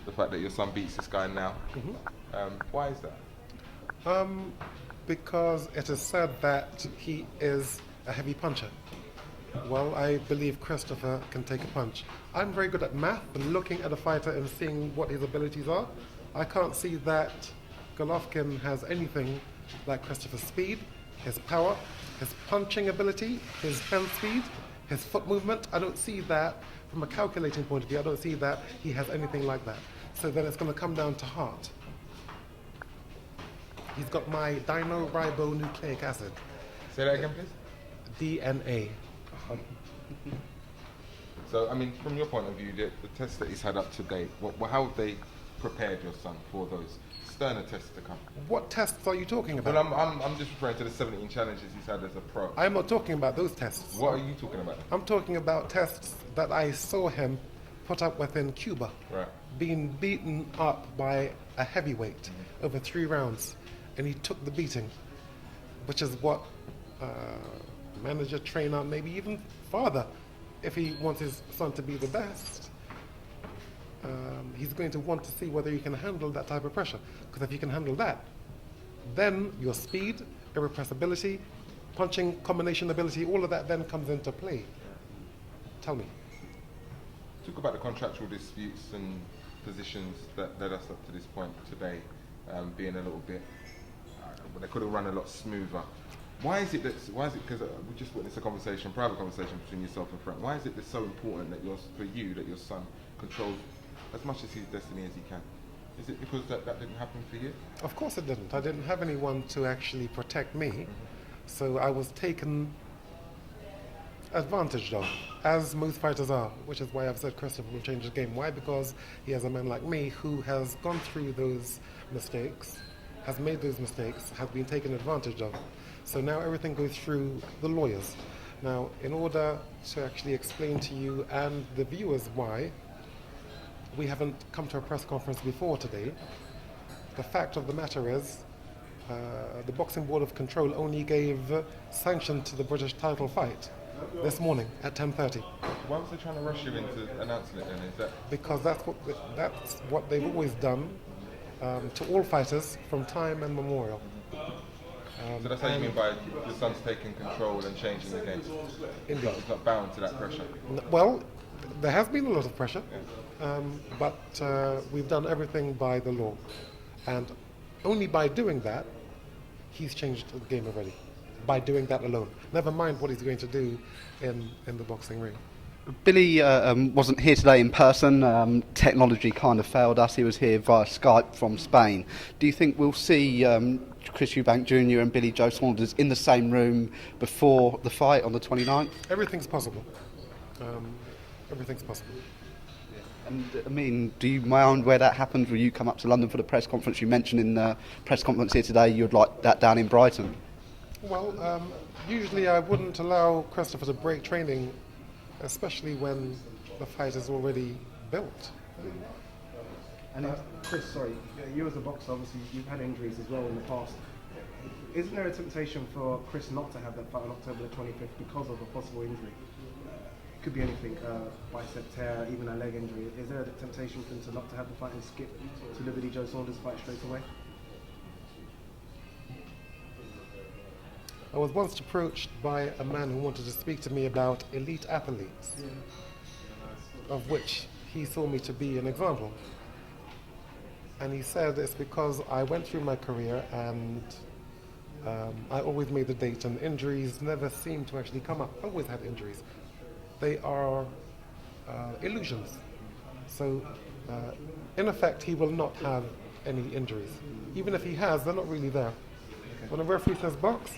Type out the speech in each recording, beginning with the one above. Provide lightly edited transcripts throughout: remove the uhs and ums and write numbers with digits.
the fact that your son beats this guy now. Why is that? Because it is said that he is a heavy puncher. Well, I believe Christopher can take a punch. I'm very good at math and looking at a fighter and seeing what his abilities are. I can't see that Golovkin has anything like Christopher's speed, his power, his punching ability, his hand speed, his foot movement. I don't see that from a calculating point of view. I don't see that he has anything like that. So then it's going to come down to heart. He's got my dino-ribonucleic acid, Say that again, please. DNA. So, I mean, from your point of view, the tests that he's had up to date, how have they prepared your son for those sterner tests to come? What tests are you talking about? Well, I'm just referring to the 17 challenges he's had as a pro. I'm not talking about those tests. What are you talking about then? I'm talking about tests that I saw him put up with in Cuba, Right. being beaten up by a heavyweight over 3 rounds, and he took the beating, which is what manager, trainer, maybe even father, if he wants his son to be the best, he's going to want to see whether you can handle that type of pressure. Because if you can handle that, then your speed, irrepressibility, punching combination ability, all of that then comes into play. Tell me. Talk about the contractual disputes and positions that led us up to this point today, being a little bit, they could have run a lot smoother. Why is it because we just witnessed a private conversation between yourself and Frank. Why is it so important that your son controls as much of his destiny as he can? Is it because that didn't happen for you? Of course it didn't. I didn't have anyone to actually protect me, so I was taken advantage of, as most fighters are, which is why I've said Christopher will change the game. Why? Because he has a man like me who has gone through those mistakes, has made those mistakes, has been taken advantage of. So now everything goes through the lawyers. Now, in order to actually explain to you and the viewers why we haven't come to a press conference before today, the fact of the matter is the Boxing Board of Control only gave sanction to the British title fight this morning at 10:30. Why was they trying to rush you into announcing it then? Is that Because that's what they've always done to all fighters from time immemorial. so that's how you mean by your son's taking control and changing the game? Indeed. It's not bound to that pressure. Well, there has been a lot of pressure, but we've done everything by the law. And only by doing that, he's changed the game already. By doing that alone. Never mind what he's going to do in the boxing ring. Billy wasn't here today in person. Technology kind of failed us. He was here via Skype from Spain. Do you think we'll see Chris Eubank Jr. and Billy Joe Saunders in the same room before the fight on the 29th? Everything's possible. Everything's possible. And I mean, do you mind where that happens? Will you come up to London for the press conference? You mentioned in the press conference here today you'd like that down in Brighton. Well, usually I wouldn't allow Christopher to break training, especially when the fight is already built. And Chris, sorry, you as a boxer, obviously you've had injuries as well in the past. Isn't there a temptation for Chris not to have that fight on October the 25th because of a possible injury? Could be anything, bicep tear, even a leg injury. Is there a temptation for him to not to have the fight and skip to the Billy Joe Saunders fight straight away? I was once approached by a man who wanted to speak to me about elite athletes, of which he saw me to be an example. And he said it's because I went through my career and I always made the date, and injuries never seem to actually come up. I always had injuries. They are illusions. So in effect, he will not have any injuries. Even if he has, they're not really there. When a referee says box,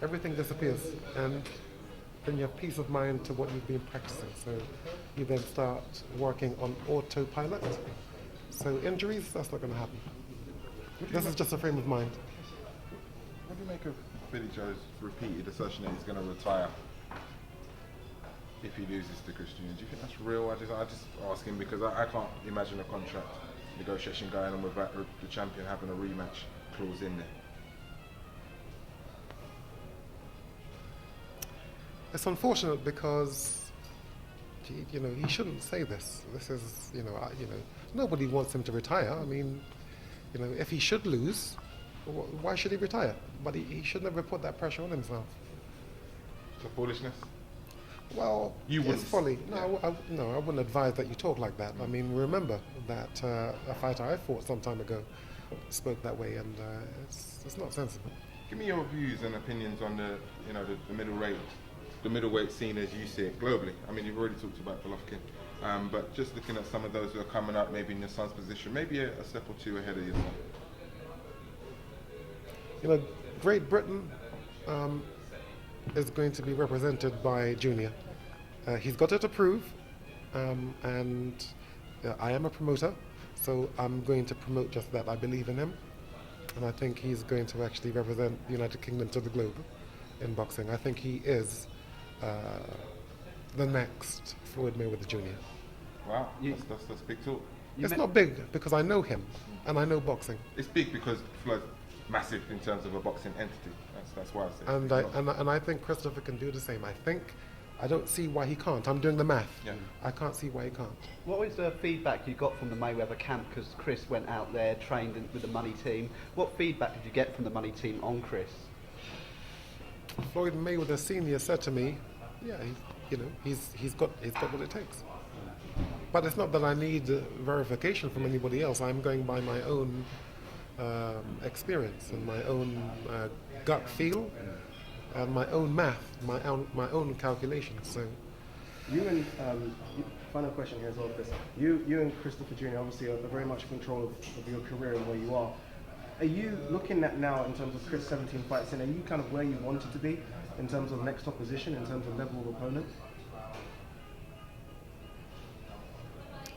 everything disappears, and then you have peace of mind to what you've been practicing. So you then start working on autopilot. So injuries, that's not going to happen. This is just a frame of mind. What do you make of Billy Joe's repeated assertion that he's going to retire if he loses to Christian? Do you think that's real? I just ask him because I can't imagine a contract negotiation going on without the champion having a rematch clause in there. It's unfortunate because he shouldn't say this. This is, nobody wants him to retire. I mean, if he should lose, why should he retire? But he should never put that pressure on himself. So foolishness? Well, You it's wouldn't. folly. No, I wouldn't advise that you talk like that. I mean, remember that a fighter I fought some time ago spoke that way, and it's not sensible. Give me your views and opinions on the middleweight scene as you see it globally. I mean, you've already talked about Golovkin, but just looking at some of those who are coming up, maybe in your son's position, maybe a step or two ahead of yourself. Great Britain is going to be represented by Junior. He's got it to prove, and I am a promoter, so I'm going to promote just that. I believe in him, and I think he's going to actually represent the United Kingdom to the globe in boxing. I think he is the next Floyd Mayweather Jr. Wow, that's big talk. It's not big because I know him and I know boxing. It's big because Floyd's massive in terms of a boxing entity. That's why I say. And I think Christopher can do the same. I don't see why he can't. I'm doing the math. Yeah. I can't see why he can't. What was the feedback you got from the Mayweather camp? Because Chris went out there, trained with the money team. What feedback did you get from the money team on Chris? Floyd Mayweather Sr. said to me, "Yeah, he's got what it takes." But it's not that I need verification from anybody else. I'm going by my own experience and my own gut feel and my own math, my own calculations. So, Final question here as well, Chris. You and Christopher Jr. obviously are very much in control of your career and where you are. Are you looking at now in terms of Chris 17 fights in? Are you kind of where you wanted to be in terms of next opposition, in terms of level of opponent?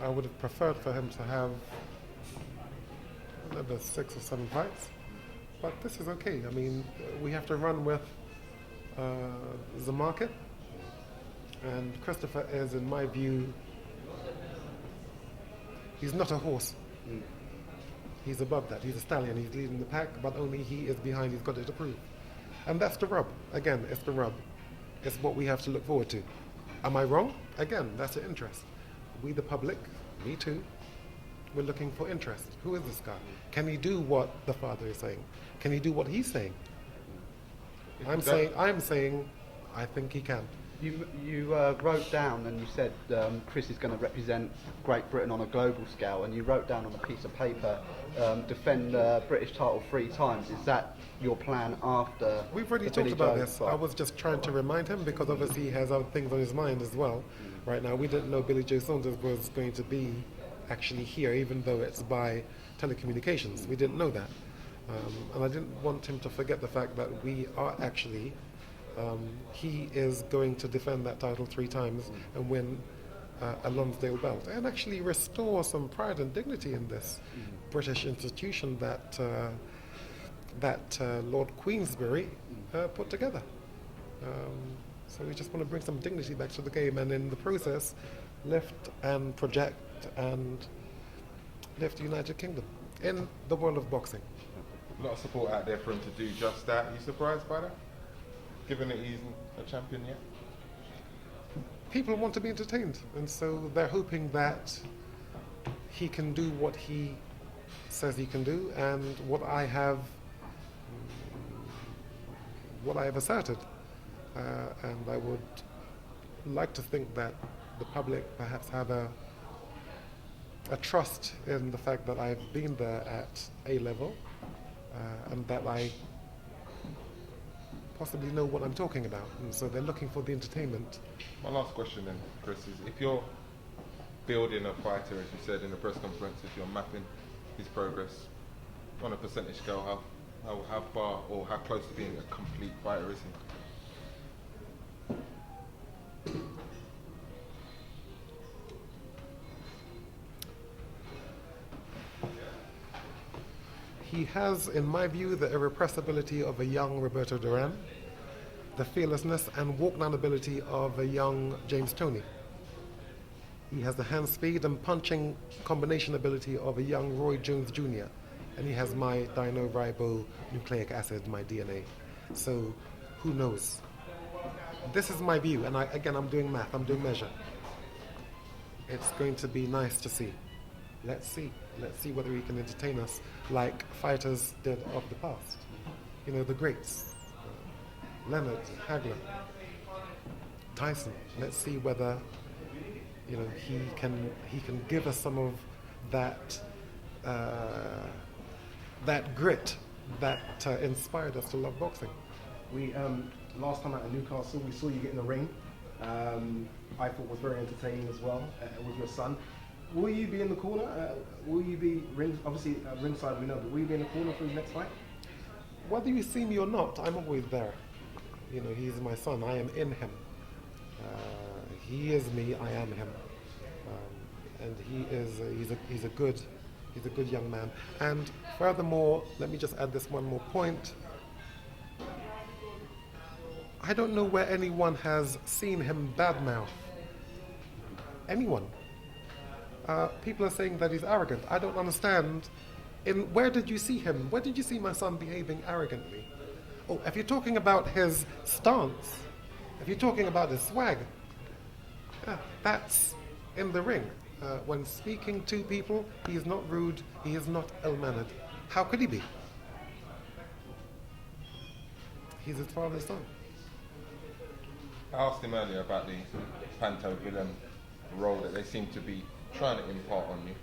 I would have preferred for him to have another 6 or 7 fights, but this is okay. I mean, we have to run with the market, and Christopher is, in my view, he's not a horse. He's above that. He's a stallion. He's leading the pack, but only he is behind. He's got it to prove. And that's the rub. Again, it's the rub. It's what we have to look forward to. Am I wrong? Again, that's the interest. We, the public, me too, we're looking for interest. Who is this guy? Can he do what the father is saying? Can he do what he's saying? I'm saying, I think he can. You wrote down and you said Chris is going to represent Great Britain on a global scale, and you wrote down on a piece of paper, defend the British title 3 times. Is that your plan after? We've already talked about this. I was just trying to remind him because obviously he has other things on his mind as well. Right now, we didn't know Billy Joe Saunders was going to be actually here, even though it's by telecommunications. We didn't know that. And I didn't want him to forget the fact that we are actually, he is going to defend that title 3 times and win a Lonsdale belt and actually restore some pride and dignity in this British institution that Lord Queensberry put together. So we just want to bring some dignity back to the game, and in the process lift and project and lift the United Kingdom in the world of boxing. A lot of support out there for him to do just that. Are you surprised by that? Given that he's a champion yet? People want to be entertained, and so they're hoping that he can do what he says he can do, and what I have asserted. And I would like to think that the public perhaps have a trust in the fact that I've been there at A level, and that I possibly know what I'm talking about. And so they're looking for the entertainment. My last question then, Chris, is if you're building a fighter, as you said in the press conference, if you're mapping his progress on a percentage scale, how far or how close to being a complete fighter is he? He has, in my view, the irrepressibility of a young Roberto Duran, the fearlessness and walk-down ability of a young James Toney. He has the hand speed and punching combination ability of a young Roy Jones Jr. And he has my nucleic acid, my DNA. So who knows? This is my view, and I'm doing math, I'm doing measure. it's going to be nice to see. Let's see. Let's see whether he can entertain us like fighters did of the past. You know, the greats. Leonard, Hagler, Tyson. Let's see whether, you know, he can give us some of that that grit that inspired us to love boxing. We last time out in Newcastle, we saw you get in the ring. I thought was very entertaining as well with your son. Will you be in the corner? Will you be obviously ringside? We know, but will you be in the corner for his next fight? Whether you see me or not, I'm always there. You know, he's my son. I am in him. He is me. I am him. And he's a good young man. And furthermore, let me just add this one more point. I don't know where anyone has seen him badmouth anyone. People are saying that he's arrogant. I don't understand. Where did you see him? Where did you see my son behaving arrogantly? Oh, if you're talking about his stance, if you're talking about his swag, that's in the ring. When speaking to people, he is not rude, he is not ill-mannered. How could he be? He's his father's son. I asked him earlier about the panto villain role that they seem to be trying to impart on you.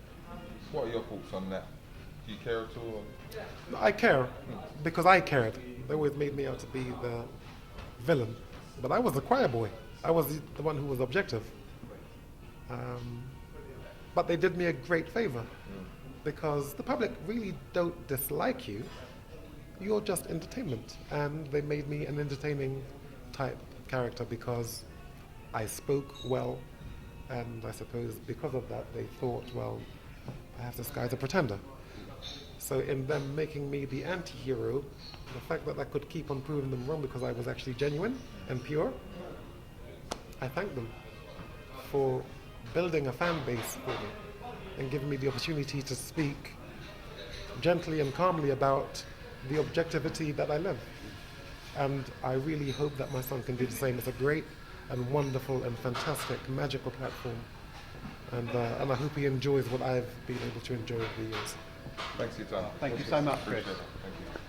What are your thoughts on that? Do you care at all? No, I care, because I cared. They always made me out to be the villain. But I was the choir boy. I was the one who was objective. But they did me a great favor, because the public really don't dislike you. You're just entertainment. And they made me an entertaining type character because I spoke well, and I suppose because of that they thought, well, perhaps this guy's a pretender. So in them making me the anti-hero, the fact that I could keep on proving them wrong because I was actually genuine and pure, I thank them for building a fan base for me and giving me the opportunity to speak gently and calmly about the objectivity that I live. And I really hope that my son can do the same. It's a great and wonderful and fantastic, magical platform. And I hope he enjoys what I've been able to enjoy over the years. Thanks for your time. Thank you so much, Chris. Appreciate it. Thank you.